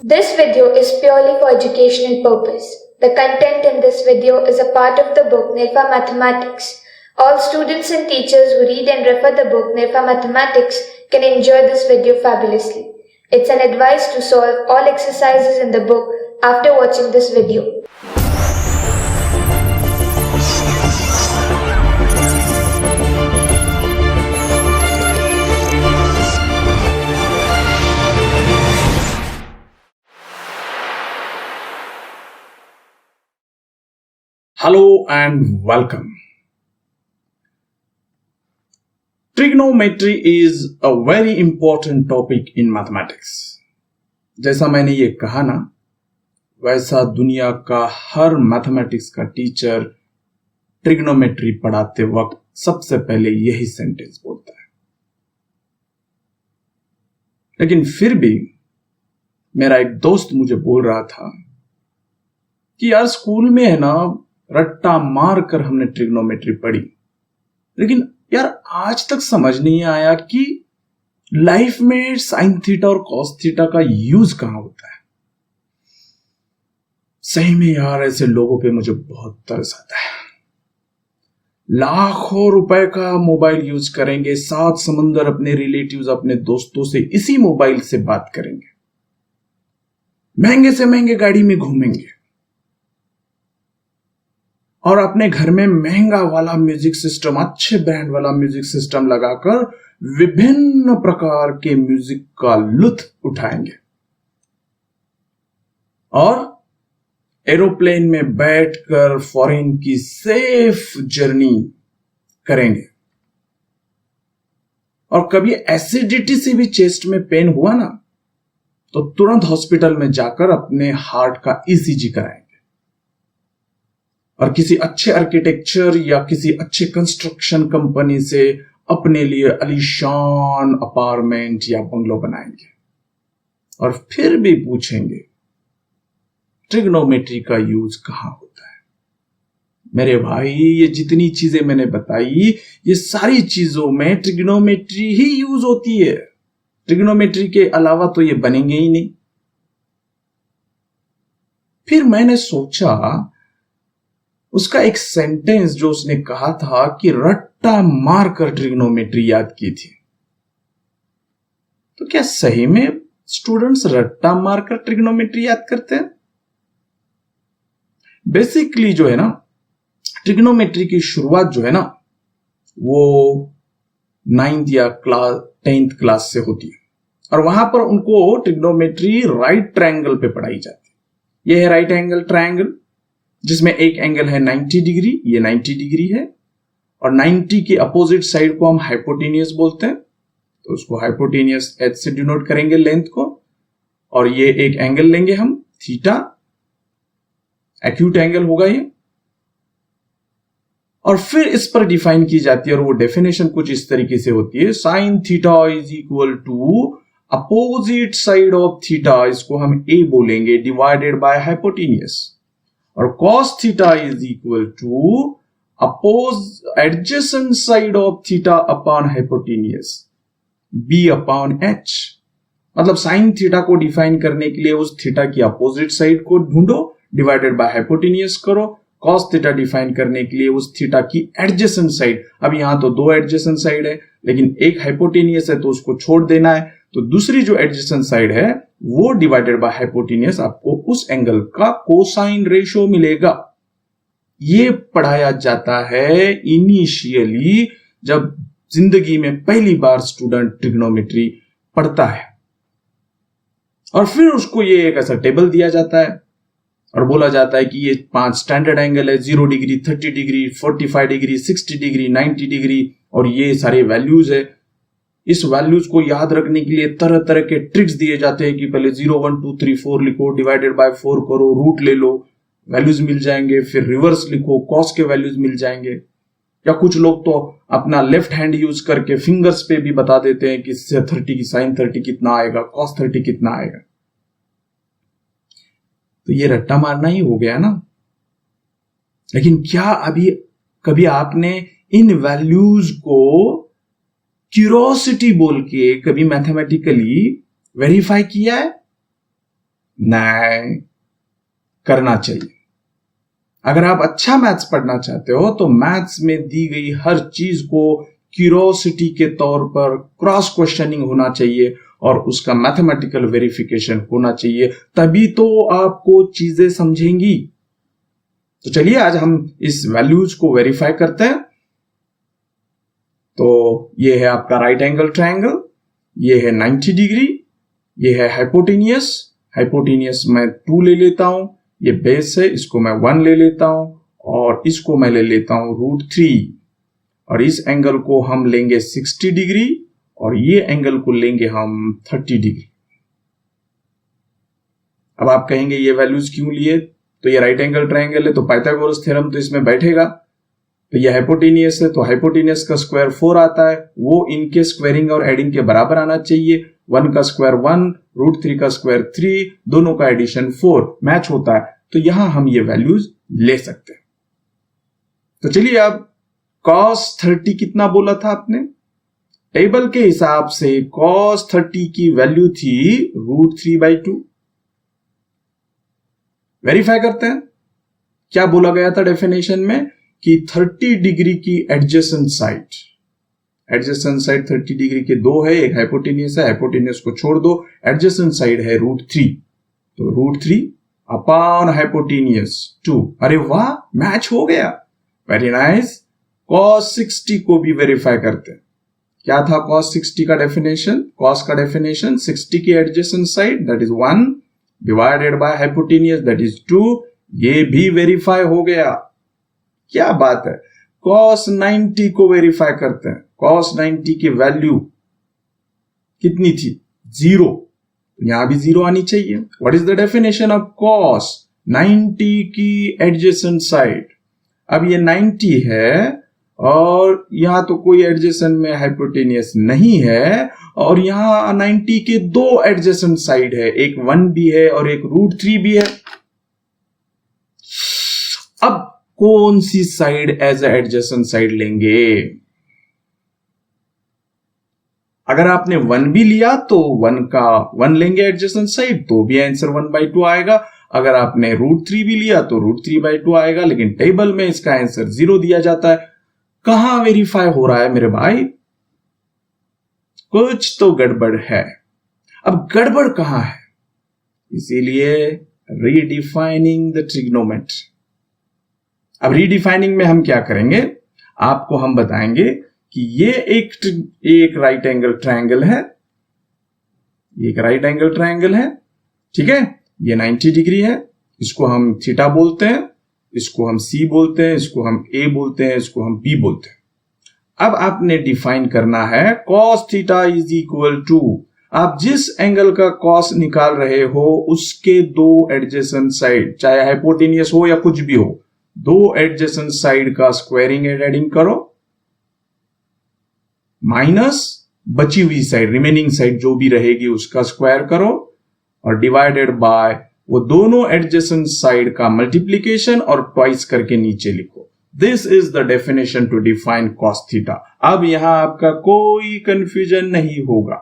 This video is purely for educational purpose. The content in this video is a part of the book Nirva Mathematics. All students and teachers who read and refer the book Nirva Mathematics can enjoy this video fabulously. It's an advice to solve all exercises in the book after watching this video. Hello and welcome. Trigonometry is a very important topic in mathematics. जैसा मैंने ये कहा ना, वैसा दुनिया का हर mathematics का teacher trigonometry पढ़ाते वक्त सबसे पहले यही सेंटेंस बोलता है। लेकिन फिर भी मेरा एक दोस्त मुझे बोल रहा था कि यार स्कूल में है ना, रट्टा मार कर हमने ट्रिग्नोमेट्री पढ़ी, लेकिन यार आज तक समझ नहीं आया कि लाइफ में साइन थीटा और कॉस थीटा का यूज कहां होता है। सही में यार ऐसे लोगों पे मुझे बहुत तरस आता है। लाखों रुपए का मोबाइल यूज करेंगे, 7 समुंदर अपने रिलेटिव्स अपने दोस्तों से इसी मोबाइल से बात करेंगे, महंगे से महंगे गाड़ी में घूमेंगे और अपने घर में महंगा वाला म्यूजिक सिस्टम, अच्छे ब्रांड वाला म्यूजिक सिस्टम लगाकर विभिन्न प्रकार के म्यूजिक का लुत्फ उठाएंगे और एरोप्लेन में बैठकर फॉरेन की सेफ जर्नी करेंगे। और कभी एसिडिटी से भी चेस्ट में पेन हुआ ना, तो तुरंत हॉस्पिटल में जाकर अपने हार्ट का ईसीजी कराएंगे और किसी अच्छे आर्किटेक्चर या किसी अच्छे कंस्ट्रक्शन कंपनी से अपने लिए आलीशान अपार्टमेंट या बंगलो बनाएंगे और फिर भी पूछेंगे ट्रिग्नोमेट्री का यूज कहां होता है। मेरे भाई, ये जितनी चीजें मैंने बताई, ये सारी चीजों में ट्रिग्नोमेट्री ही यूज होती है। ट्रिग्नोमेट्री के अलावा तो ये बनेंगे ही नहीं। फिर मैंने सोचा उसका एक सेंटेंस जो उसने कहा था कि रट्टा मारकर ट्रिग्नोमेट्री याद की थी, तो क्या सही में स्टूडेंट्स रट्टा मारकर ट्रिग्नोमेट्री याद करते हैं? बेसिकली जो है ना, ट्रिग्नोमेट्री की शुरुआत जो है ना, वो 9th या 10th क्लास से होती है और वहां पर उनको ट्रिग्नोमेट्री राइट ट्रायंगल पे पढ़ाई जाती है। यह है राइट एंगल ट्रायंगल, जिसमें एक एंगल है 90 डिग्री, ये 90 डिग्री है और 90 के अपोजिट साइड को हम हाइपोटेनियस बोलते हैं, तो उसको हाइपोटेनियस एच से डिनोट करेंगे लेंथ को। और ये एक एंगल लेंगे हम थीटा, एक्यूट एंगल होगा ये, और फिर इस पर डिफाइन की जाती है और वो डेफिनेशन कुछ इस तरीके से होती है, sine theta is equal to opposite side of theta, इसको हम ए बोलेंगे, डिवाइडेड बाय हाइपोटेनियस, और cos theta is equal to adjacent side of theta upon hypotenuse, b upon h। मतलब साइन थीटा को डिफाइन करने के लिए उस थीटा की अपोजिट साइड को ढूंढो, डिवाइडेड बाय हाइपोटेनियस करो। cos थीटा डिफाइन करने के लिए उस थीटा की एडजेसेंट साइड, अब यहां तो 2 एडजेसेंट साइड है लेकिन एक हाइपोटेनियस है तो उसको छोड़ देना है, तो दूसरी जो एडजेसेंट साइड है वो डिवाइडेड बाय हाइपोटेनियस, आपको उस एंगल का कोसाइन रेशियो मिलेगा। ये पढ़ाया जाता है इनिशियली जब जिंदगी में पहली बार स्टूडेंट ट्रिग्नोमेट्री पढ़ता है, और फिर उसको ये एक ऐसा टेबल दिया जाता है और बोला जाता है कि ये 5 स्टैंडर्ड एंगल है, 0 degree, 30 degree, 45 degree, 60 degree, 90 degree, और ये सारे वैल्यूज है। इस वैल्यूज को याद रखने के लिए तरह तरह के ट्रिक्स दिए जाते हैं कि पहले 0 1 2 3 4 लिखो, डिवाइडेड बाय 4 करो, रूट ले लो, वैल्यूज मिल जाएंगे, फिर रिवर्स लिखो, कॉस के वैल्यूज मिल जाएंगे। या कुछ लोग तो अपना लेफ्ट हैंड यूज करके फिंगर्स पे भी बता देते हैं कि इससे 30 की साइन 30 कितना आएगा, कॉस 30 कितना आएगा। तो ये रट्टा मारना ही हो गया ना। लेकिन क्या अभी कभी आपने इन वैल्यूज को क्यूरोसिटी बोल के कभी मैथमेटिकली वेरीफाई किया है? न्याय करना चाहिए। अगर आप अच्छा मैथ्स पढ़ना चाहते हो तो मैथ्स में दी गई हर चीज को क्यूरियोसिटी के तौर पर क्रॉस क्वेश्चनिंग होना चाहिए और उसका मैथमेटिकल वेरिफिकेशन होना चाहिए, तभी तो आपको चीजें समझेंगी। तो चलिए आज हम इस वैल्यूज को वेरीफाई करते हैं। तो ये है आपका राइट एंगल ट्रायंगल, ये है 90 डिग्री, ये है हाइपोटेनियस। हाइपोटेनियस मैं 2 ले लेता हूं, ये बेस है, इसको मैं 1 ले लेता हूं और इसको मैं ले लेता हूं √3 और इस एंगल को हम लेंगे 60 डिग्री और ये एंगल को लेंगे हम 30 डिग्री। अब आप कहेंगे ये वैल्यूज क्यों लिए? तो ये राइट एंगल ट्रायंगल है तो पाइथागोरस थ्योरम तो इसमें बैठेगा। तो ये हाइपोटेनियस है तो हाइपोटेनियस का स्क्वायर 4 आता है, वो इनके स्क्वायरिंग और एडिंग के बराबर आना चाहिए। 1 का स्क्वायर 1, √3 का स्क्वायर 3, दोनों का एडिशन 4 मैच होता है, तो यहां हम ये वैल्यूज ले सकते हैं। तो चलिए अब cos 30 कितना बोला था आपने? टेबल के हिसाब से cos 30 की वैल्यू थी √3/2। वेरीफाई करते हैं क्या बोला गया था डेफिनेशन में कि 30 डिग्री की एडजेसेंट साइड 30 डिग्री के 2 है, एक हाइपोटेनियस है, हाइपोटेनियस को छोड़ दो, एडजेसेंट साइड है √3, तो √3 अपॉन हाइपोटेनियस 2। अरे वाह, मैच हो गया, वेरी नाइस। cos 60 को भी वेरीफाई करते हैं। क्या था cos 60 का डेफिनेशन? cos का डेफिनेशन 60 की adjacent side that is 1 divided by hypotenuse that is 2। ये भी वेरीफाई हो गया, क्या बात है। cos 90 को वेरीफाई करते हैं। cos 90 की वैल्यू कितनी थी? 0, यहां भी 0 आनी चाहिए। What is the definition of cos 90 की एडजेसेंट साइड? अब ये 90 है और यहां तो कोई एडजेसेंट में हाइपोटेनियस नहीं है और यहां 90 के 2 एडजेसेंट साइड है, एक 1 भी है और एक √3 भी है। अब कौन सी साइड एज एडजेसेंट साइड लेंगे? अगर आपने 1 भी लिया तो 1 का 1 लेंगे एडजेसेंट साइड, तो भी आंसर 1/2 आएगा। अगर आपने √3 भी लिया तो √3/2 आएगा, लेकिन टेबल में इसका आंसर 0 दिया जाता है। कहां वेरीफाई हो रहा है मेरे भाई? कुछ तो गड़बड़ है। अब गड़बड़ कहां है? इसीलिए रीडिफाइनिंग द ट्रिग्नोमेट्री। अब रीडिफाइनिंग में हम क्या करेंगे, आपको हम बताएंगे कि ये एक राइट एंगल ट्रायंगल है, एक राइट एंगल ट्रायंगल है, ठीक है। ये 90 डिग्री है, इसको हम थीटा बोलते हैं, इसको हम C बोलते हैं, इसको हम A बोलते हैं, इसको हम B बोलते हैं। अब आपने डिफाइन करना है cos theta is equal to, आप जिस एंगल का cos निकाल रहे हो उसके 2 एडजेसेंट साइड, चाहे हाइपोटेनियस हो या कुछ भी हो, 2 एडजेसेंट साइड का स्क्वायरिंग एंड एडिंग करो, माइनस बची हुई साइड, रिमेनिंग साइड जो भी रहेगी उसका स्क्वायर करो और डिवाइडेड बाय वो दोनों एडजेसेंट साइड का मल्टीप्लीकेशन और ट्वाइस करके नीचे लिखो। This is the definition to define cos theta. अब यहां आपका कोई कंफ्यूजन नहीं होगा।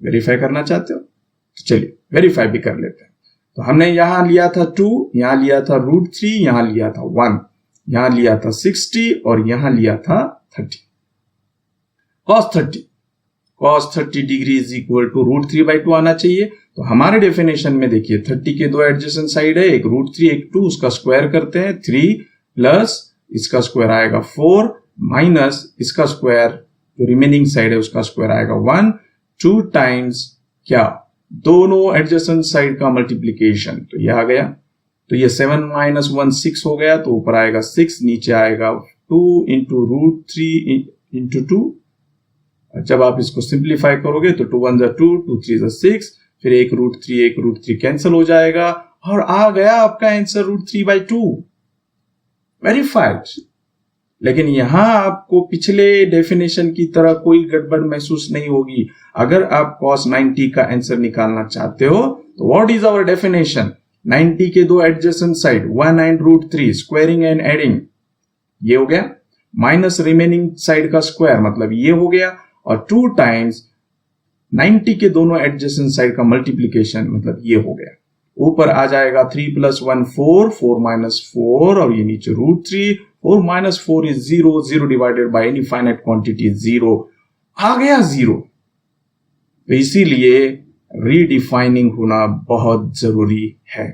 वेरीफाई करना चाहते हो तो चलिए वेरीफाई भी कर लेते हैं। तो हमने यहां लिया था 2, यहां लिया था √3, यहां लिया था 1, यहां लिया था 60 और यहां लिया था 30। cos 30 degree is equal to √3/2 आना चाहिए। तो हमारे डेफिनेशन में देखिए 30 के 2 एडजेसेंट साइड है, एक √3 एक 2, उसका स्क्वायर करते हैं 3 प्लस इसका स्क्वायर आएगा 4 माइनस इसका स्क्वायर जो रिमेनिंग साइड है उसका स्क्वायर आएगा 1, 2 टाइम्स क्या, दोनों एडजेसेंट साइड का मल्टीप्लीकेशन, तो ये आ गया। तो ये 7 - 1 6 हो गया, तो ऊपर आएगा 6, नीचे आएगा 2 इंटू √3 इंटू 2। जब आप इसको सिंप्लीफाई करोगे तो 2 1 2, 2 3 6, फिर एक √3 कैंसिल हो जाएगा और आ गया आपका आंसर √3/2। वेरीफाइड। लेकिन यहां आपको पिछले डेफिनेशन की तरह कोई गड़बड़ महसूस नहीं होगी। अगर आप cos 90 का आंसर निकालना चाहते हो तो व्हाट इज आवर डेफिनेशन? 90 के 2 adjacent side 1 and √3 squaring and adding, ये हो गया, माइनस रिमेनिंग साइड का स्क्वायर मतलब ये हो गया, और 2 टाइम्स 90 के दोनों एडजेसेंट साइड का मल्टीप्लीकेशन मतलब ये हो गया। ऊपर आ जाएगा 3 + 1 4, 4 - 4 और ये नीचे √3, 4 - 4 is 0, 0 divided by any finite quantity 0, आ गया 0। तो इसीलिए रीडिफाइनिंग होना बहुत जरूरी है।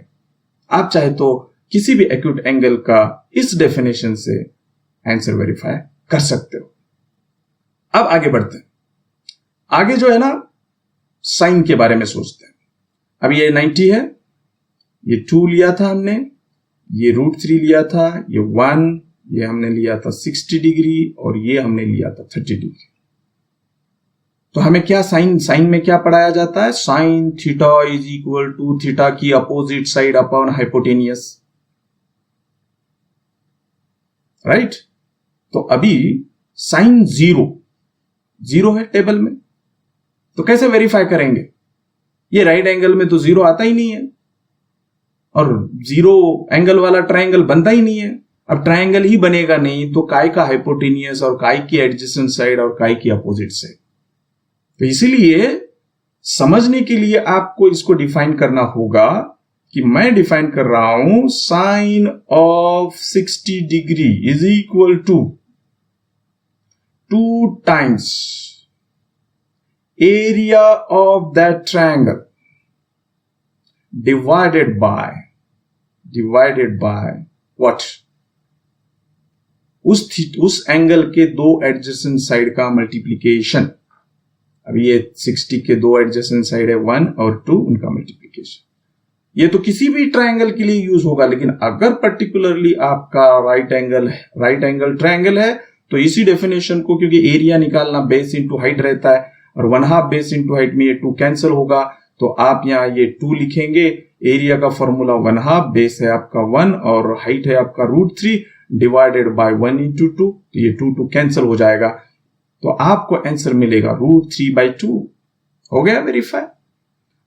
आप चाहे तो किसी भी एक्यूट एंगल का इस डेफिनेशन से आंसर वेरीफाई कर सकते हो। अब आगे बढ़ते हैं। आगे जो है ना, साइन के बारे में सोचते हैं। अब ये 90 है, ये 2 लिया था हमने, ये √3 लिया था, ये 1, ये हमने लिया था 60 डिग्री और ये हमने लिया था 30 डिग्री। तो हमें क्या साइन में क्या पढ़ाया जाता है? Sine theta is equal to theta की opposite side upon hypotenuse, right? तो अभी साइन 0 है टेबल में, तो कैसे वेरीफाई करेंगे? ये राइट एंगल में तो 0 आता ही नहीं है और 0 एंगल वाला ट्रायंगल बनता ही नहीं है। अब ट्रायंगल ही बनेगा नहीं तो काय का हाइपोटेनियस और काय की एडजेसेंट साइड और काय की अपोजिट साइड। तो इसीलिए समझने के लिए आपको इसको डिफाइन करना होगा कि मैं डिफाइन कर रहा हूं sine of 60 degree is equal to 2 times area of that triangle divided by what? उस एंगल के दो एडजेसेंट साइड का मल्टीप्लीकेशन। अब ये 60 के दो एडजेसेंट साइड है 1 और 2, उनका मल्टीप्लीकेशन। ये तो किसी भी ट्रायंगल के लिए यूज होगा, लेकिन अगर पर्टिकुलरली आपका राइट एंगल ट्रायंगल है तो इसी डेफिनेशन को, क्योंकि एरिया निकालना बेस इंटू हाइट रहता है और 1/2 बेस इंटू हाइट में ये 2 कैंसिल होगा, तो आप यहां ये 2 लिखेंगे। एरिया का फॉर्मूला 1/2, बेस है आपका 1 और हाइट है आपका √3 डिवाइडेड बाय 1 × 2, तो ये 2 कैंसिल हो जाएगा, तो आपको आंसर मिलेगा √3/2। हो गया वेरीफाई।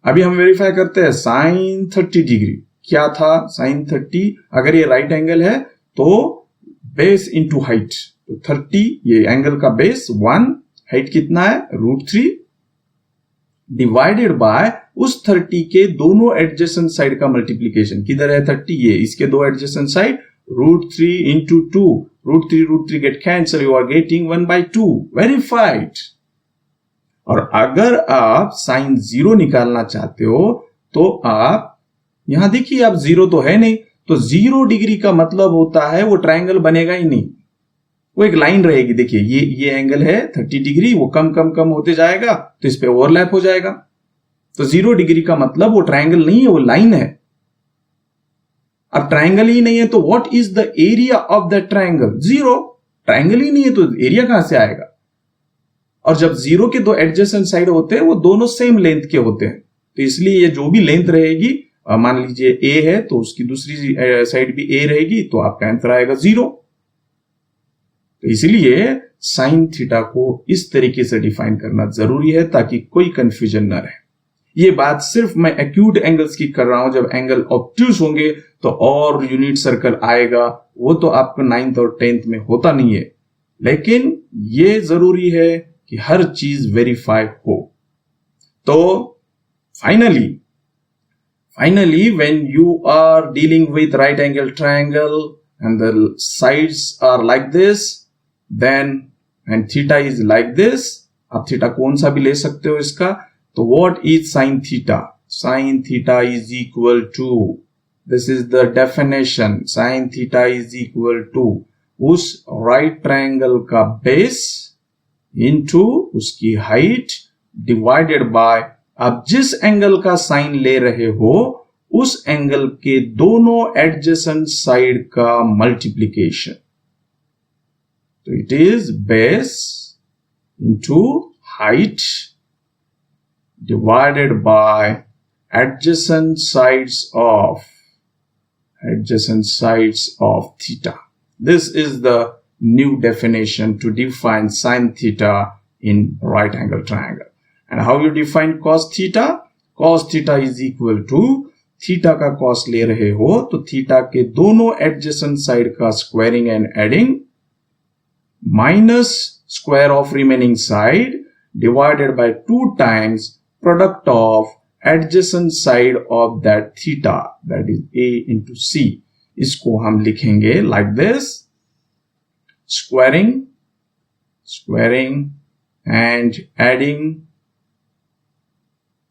अभी हम वेरीफाई करते हैं साइन 30 डिग्री। क्या था साइन 30? अगर ये राइट एंगल है तो बेस इंटू हाइट, तो 30 ये एंगल का बेस 1, हाइट कितना है √3 डिवाइडेड बाय उस 30 के दोनों एडजेसेंट साइड का मल्टीप्लीकेशन। किधर है 30? ये इसके दो adjacent side, √3 × 2, √3 get cancel, you are getting 1/2, verified। और अगर आप साइन 0 निकालना चाहते हो तो आप यहां देखिए, आप 0 तो है नहीं, तो 0 डिग्री का मतलब होता है वो ट्रायंगल बनेगा ही नहीं, वो एक लाइन रहेगी। देखिए ये एंगल है 30 डिग्री, वो कम होते जाएगा तो इस पे ओवरलैप हो जाएगा। तो 0 डिग्री का मतलब वो ट्रायंगल नहीं है, वो लाइन है। अब ट्रायंगल ही नहीं है तो what is the area of the triangle? 0। Triangle ही नहीं है तो एरिया कहां से आएगा? और जब 0 के दो एडजेसेंट साइड होते हैं वो दोनों सेम लेंथ के होते हैं, तो इसलिए ये जो भी लेंथ रहेगी, मान लीजिए a है तो उसकी दूसरी साइड भी a रहेगी, तो आपका आंसर आएगा 0। तो इसलिए साइन थीटा को इस तरीके से डिफाइन करना जरूरी है ताकि कोई कंफ्यूजन ना रहे। ये बात सिर्फ मैं एक्यूट एंगल्स की कर रहा हूं। जब एंगल ऑब्ट्यूज होंगे तो और यूनिट सर्कल आएगा, वो तो आपको 9th और 10th में होता नहीं है, लेकिन ये जरूरी है कि हर चीज वेरीफाई हो। तो finally when you are dealing with right angle triangle and the sides are like this, then and theta is like this, आप थीटा कौन सा भी ले सकते हो इसका। तो what is sin theta? Sin theta is equal to, this is the definition, sin theta is equal to उस right triangle का base into उसकी height divided by, आप जिस एंगल का साइन ले रहे हो उस एंगल के दोनों एडजेसेंट साइड का मल्टीप्लीकेशन। तो it is base into height divided by adjacent sides of theta. This is the new definition to define sine theta in right angle triangle. And how you define cos theta? Cos theta is equal to, theta का cos ले रहे हो तो theta के दोनों adjacent side का squaring and adding minus square of remaining side divided by 2 times product of adjacent side of that theta, that is a into c. इसको हम लिखेंगे like this, squaring and adding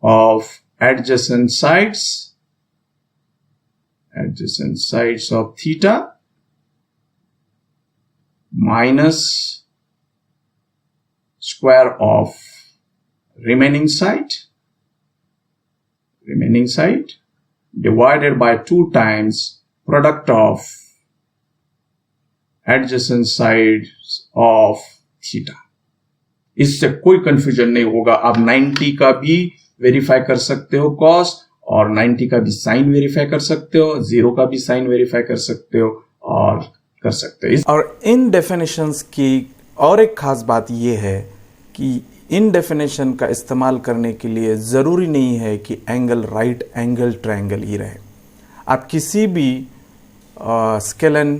of adjacent sides of theta minus square of remaining side divided by 2 times product of adjacent sides of theta. इससे कोई confusion नहीं होगा. आप 90 का भी वेरीफाई कर सकते हो cos, और 90 का भी साइन वेरीफाई कर सकते हो, 0 का भी साइन वेरीफाई कर सकते हो और कर सकते हो. और इन डेफिनेशंस की और एक खास बात यह है कि इन डेफिनेशन का इस्तेमाल करने के लिए ज़रूरी नहीं है कि एंगल राइट एंगल ट्रायंगल ही रहे. आप किसी भी स्केलन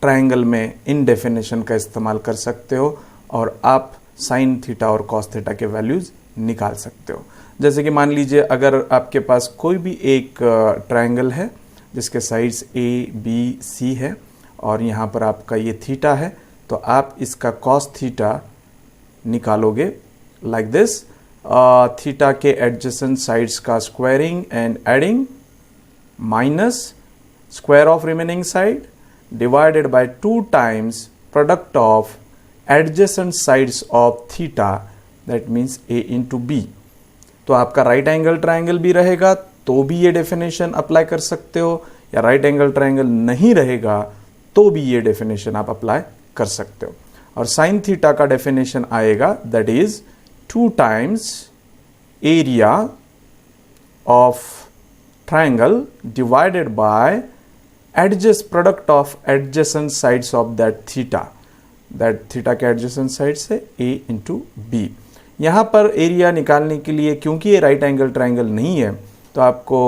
ट्रायंगल में इन डेफिनेशन का इस्तेमाल कर सकते हो और आप साइन थीटा और कॉस थीटा के वैल्यूज़ निकाल सकते हो. जैसे कि मान लीजिए अगर आपके पास कोई भी एक ट्रायंगल है जिसके साइड्स ए बी सी है और यहाँ पर आपका ये थीटा है, तो आप इसका कॉस थीटा निकालोगे लाइक दिस. थीटा के एडजेसेंट साइड्स का squaring and adding minus square of remaining side divided by 2 times product of adjacent sides of theta, that means A into B. तो आपका राइट एंगल ट्रायंगल भी रहेगा तो भी ये डेफिनेशन अप्लाई कर सकते हो, या राइट एंगल ट्रायंगल नहीं रहेगा तो भी ये डेफिनेशन आप अप्लाई कर सकते हो. और साइन थीटा का डेफिनेशन आएगा that is 2 times area of triangle divided by product of adjacent sides of that theta के एडजेसेंट साइड से a इंटू बी. यहाँ पर एरिया निकालने के लिए क्योंकि ये राइट एंगल ट्रायंगल नहीं है तो आपको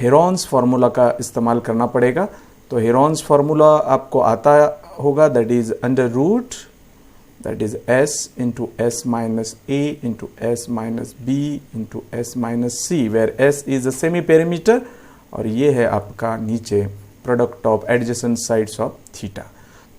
हेरॉन्स फार्मूला का इस्तेमाल करना पड़ेगा. तो हेरॉन्स फार्मूला आपको आता होगा, that is under root that is s into S minus a into S minus b into S minus c, where s is a semi perimeter और ये है आपका नीचे product of adjacent sides of theta.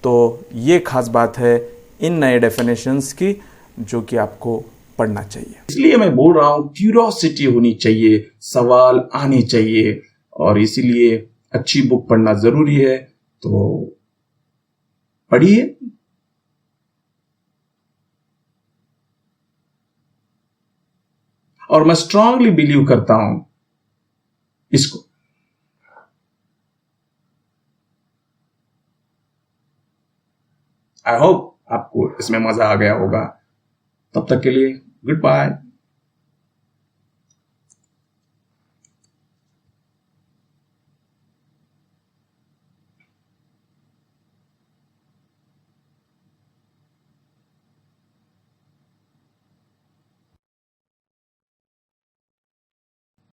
तो ये खास बात है इन नए डेफिनेशंस की जो कि आपको पढ़ना चाहिए. इसलिए मैं बोल रहा हूं क्यूरियोसिटी होनी चाहिए, सवाल आने चाहिए, और इसीलिए अच्छी बुक पढ़ना जरूरी है. तो पढ़िए. और मैं स्ट्रांगली बिलीव करता हूं इसको. आई होप आपको इसमें मजा आ गया होगा. तब तक के लिए गुड बाय.